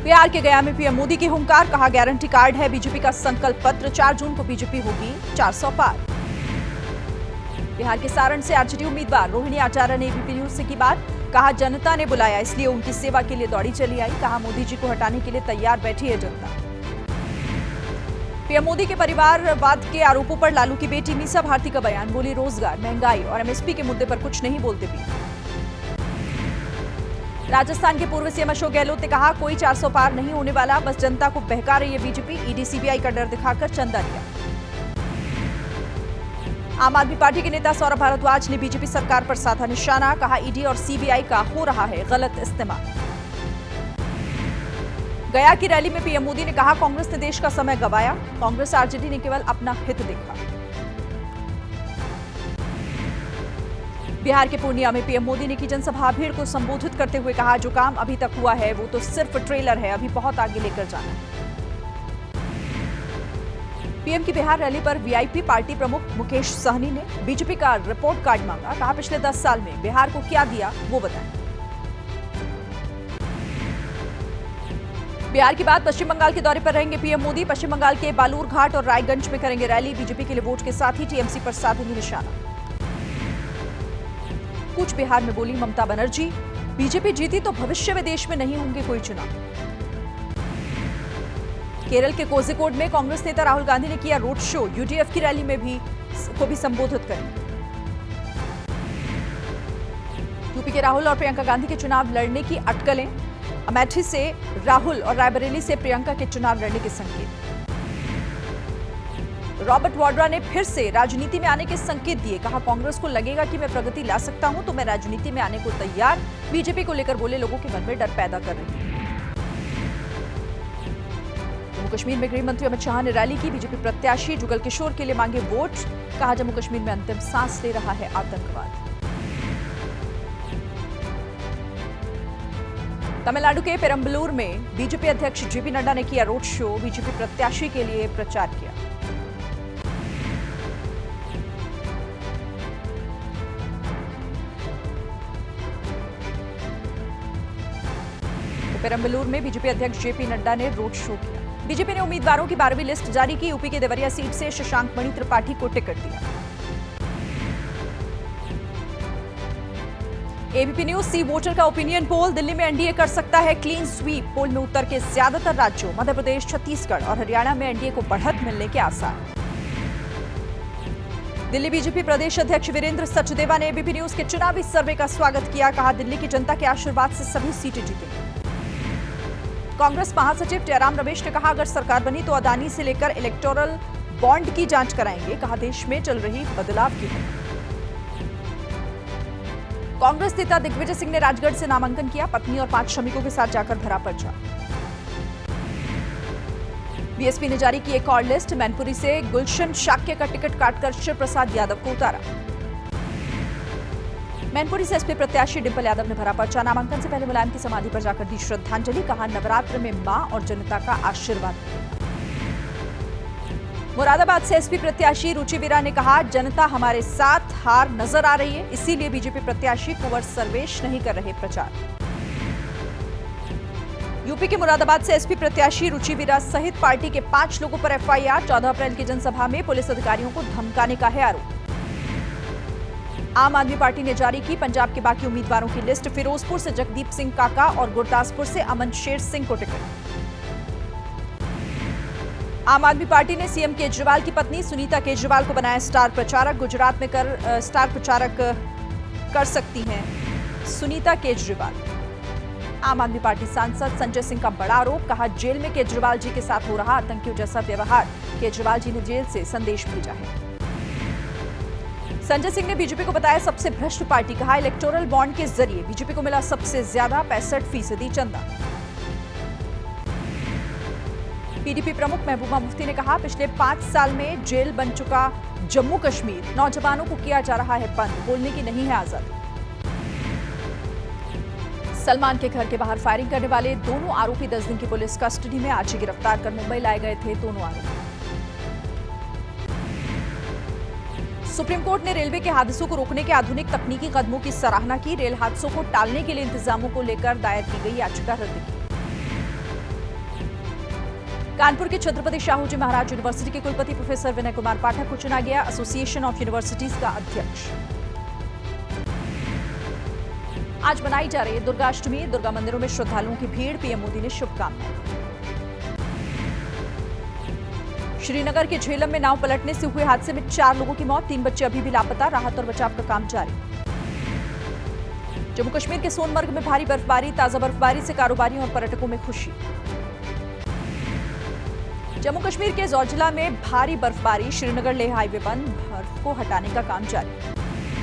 बिहार के गया में पीएम मोदी की हुंकार, कहा गारंटी कार्ड है बीजेपी का संकल्प पत्र, 4 जून को बीजेपी होगी 400 पार। बिहार के सारण से आरजेडी उम्मीदवार रोहिणी आचार्य ने एबीपी न्यूज से की बात, कहा जनता ने बुलाया इसलिए उनकी सेवा के लिए दौड़ी चली आई, कहा मोदी जी को हटाने के लिए तैयार बैठी है जनता। पीएम मोदी के परिवारवाद के आरोपों पर लालू की बेटी मीसा भारती का बयान, बोली रोजगार, महंगाई और एमएसपी के मुद्दे पर कुछ नहीं बोलते भी। राजस्थान के पूर्व सीएम अशोक गहलोत ने कहा कोई 400 पार नहीं होने वाला, बस जनता को बहका रही है बीजेपी, ईडी सीबीआई का डर दिखाकर चंदा लिया। आम आदमी पार्टी के नेता सौरभ भारद्वाज ने बीजेपी सरकार पर साधा निशाना, कहा ईडी और सीबीआई का हो रहा है गलत इस्तेमाल। गया की रैली में पीएम मोदी ने कहा कांग्रेस ने देश का समय गंवाया, कांग्रेस आरजेडी ने केवल अपना हित देखा। बिहार के पूर्णिया में पीएम मोदी ने की जनसभा, भीड़ को संबोधित करते हुए कहा जो काम अभी तक हुआ है वो तो सिर्फ ट्रेलर है, अभी बहुत आगे लेकर जाना है। पीएम की बिहार रैली पर वीआईपी पार्टी प्रमुख मुकेश सहनी ने बीजेपी का रिपोर्ट कार्ड मांगा, कहा पिछले 10 साल में बिहार को क्या दिया वो बताएं। बिहार के बाद पश्चिम बंगाल के दौरे पर रहेंगे पीएम मोदी, पश्चिम बंगाल के बालूरघाट और रायगंज में करेंगे रैली, बीजेपी के लिए वोट के साथ ही टीएमसी पर साधेंगे निशाना। कूच बिहार में बोली ममता बनर्जी, बीजेपी जीती तो भविष्य में देश में नहीं होंगे कोई चुनाव। केरल के कोझिकोड में कांग्रेस नेता राहुल गांधी ने किया रोड शो, यूडीएफ की रैली में भी संबोधित करेंगे। यूपी के राहुल और प्रियंका गांधी के चुनाव लड़ने की अटकलें, अमेठी से राहुल और रायबरेली से प्रियंका के चुनाव लड़ने के संकेत। रॉबर्ट वाड्रा ने फिर से राजनीति में आने के संकेत दिए, कहा कांग्रेस को लगेगा कि मैं प्रगति ला सकता हूं तो मैं राजनीति में आने को तैयार, बीजेपी को लेकर बोले लोगों के मन में डर पैदा कर रही है। जम्मू कश्मीर में गृह मंत्री अमित शाह ने रैली की, बीजेपी प्रत्याशी जुगल किशोर के लिए मांगे वोट, कहा जम्मू कश्मीर में अंतिम सांस ले रहा है आतंकवाद। तमिलनाडु के पेरम्बलूर में बीजेपी अध्यक्ष जेपी नड्डा ने किया रोड शो, बीजेपी प्रत्याशी के लिए प्रचार किया। पेरम्बलूर में बीजेपी अध्यक्ष जेपी नड्डा ने रोड शो किया। बीजेपी ने उम्मीदवारों की 12वीं लिस्ट जारी की, यूपी के देवरिया सीट से शशांक मणि त्रिपाठी को टिकट दिया। एबीपी न्यूज सी वोटर का ओपिनियन पोल, दिल्ली में एनडीए कर सकता है क्लीन स्वीप, पोल में उत्तर के ज्यादातर राज्यों मध्य प्रदेश, छत्तीसगढ़ और हरियाणा में एनडीए को बढ़त मिलने के आसार। दिल्ली बीजेपी प्रदेश अध्यक्ष वीरेंद्र सचदेवा ने एबीपी न्यूज के चुनावी सर्वे का स्वागत किया, कहा दिल्ली की जनता के आशीर्वाद से सभी सीटें जीतेंगी। कांग्रेस महासचिव जयराम रमेश ने कहा अगर सरकार बनी तो अदानी से लेकर इलेक्टोरल बॉन्ड की जांच कराएंगे, कहा देश में चल रही बदलाव की है। कांग्रेस नेता दिग्विजय सिंह ने राजगढ़ से नामांकन किया, पत्नी और 5 श्रमिकों के साथ जाकर भरा पर्चा। बीएसपी ने जारी की एक और लिस्ट, मैनपुरी से गुलशन शाक्य का टिकट काटकर शिव प्रसाद यादव को उतारा। मैनपुरी से एसपी प्रत्याशी डिंपल यादव ने भरा पर्चा, नामांकन से पहले मुलायम की समाधि पर जाकर दी श्रद्धांजलि, कहा नवरात्र में मां और जनता का आशीर्वाद। मुरादाबाद से एसपी प्रत्याशी रुचि वीरा ने कहा जनता हमारे साथ, हार नजर आ रही है, इसीलिए बीजेपी प्रत्याशी कुंवर सर्वेश नहीं कर रहे प्रचार। यूपी के मुरादाबाद से एसपी प्रत्याशी रुचि वीरा सहित पार्टी के 5 लोगों पर एफआईआर, 14 अप्रैल की जनसभा में पुलिस अधिकारियों को धमकाने का है आरोप। आम आदमी पार्टी ने जारी की पंजाब के बाकी उम्मीदवारों की लिस्ट, फिरोजपुर से जगदीप सिंह काका और गुरदासपुर से अमन शेर सिंह को टिकट। आम आदमी पार्टी ने सीएम केजरीवाल की पत्नी सुनीता केजरीवाल को बनाया स्टार प्रचारक, गुजरात में स्टार प्रचारक कर सकती हैं सुनीता केजरीवाल। आम आदमी पार्टी सांसद संजय सिंह का बड़ा आरोप, कहा जेल में केजरीवाल जी के साथ हो रहा आतंकियों जैसा व्यवहार, केजरीवाल जी ने जेल से संदेश भेजा है। संजय सिंह ने बीजेपी को बताया सबसे भ्रष्ट पार्टी, कहा इलेक्टोरल बॉन्ड के जरिए बीजेपी को मिला सबसे ज्यादा 65% चंदा। पीडीपी प्रमुख महबूबा मुफ्ती ने कहा पिछले 5 साल में जेल बन चुका जम्मू कश्मीर, नौजवानों को किया जा रहा है बंद, बोलने की नहीं है आजादी। सलमान के घर के बाहर फायरिंग करने वाले दोनों आरोपी 10 दिन की पुलिस कस्टडी में, आज ही गिरफ्तार कर मुंबई लाए गए थे दोनों आरोपी। सुप्रीम कोर्ट ने रेलवे के हादसों को रोकने के आधुनिक तकनीकी कदमों की सराहना की, रेल हादसों को टालने के लिए इंतजामों को लेकर दायर की गई याचिका रद्द की। कानपुर के छत्रपति शाहू जी महाराज यूनिवर्सिटी के कुलपति प्रोफेसर विनय कुमार पाठक को चुना गया एसोसिएशन ऑफ यूनिवर्सिटीज का अध्यक्ष। आज मनाई जा रही दुर्गाष्टमी, दुर्गा मंदिरों में श्रद्धालुओं की भीड़, पीएम मोदी ने शुभकामनाएं। श्रीनगर के झेलम में नाव पलटने से हुए हादसे में 4 लोगों की मौत, 3 बच्चे अभी भी लापता, राहत और बचाव का काम जारी। जम्मू कश्मीर के सोनमर्ग में भारी बर्फबारी, ताजा बर्फबारी से कारोबारियों और पर्यटकों में खुशी। जम्मू कश्मीर के जोजिला में भारी बर्फबारी, श्रीनगर लेह हाईवे बंद, बर्फ को हटाने का काम जारी।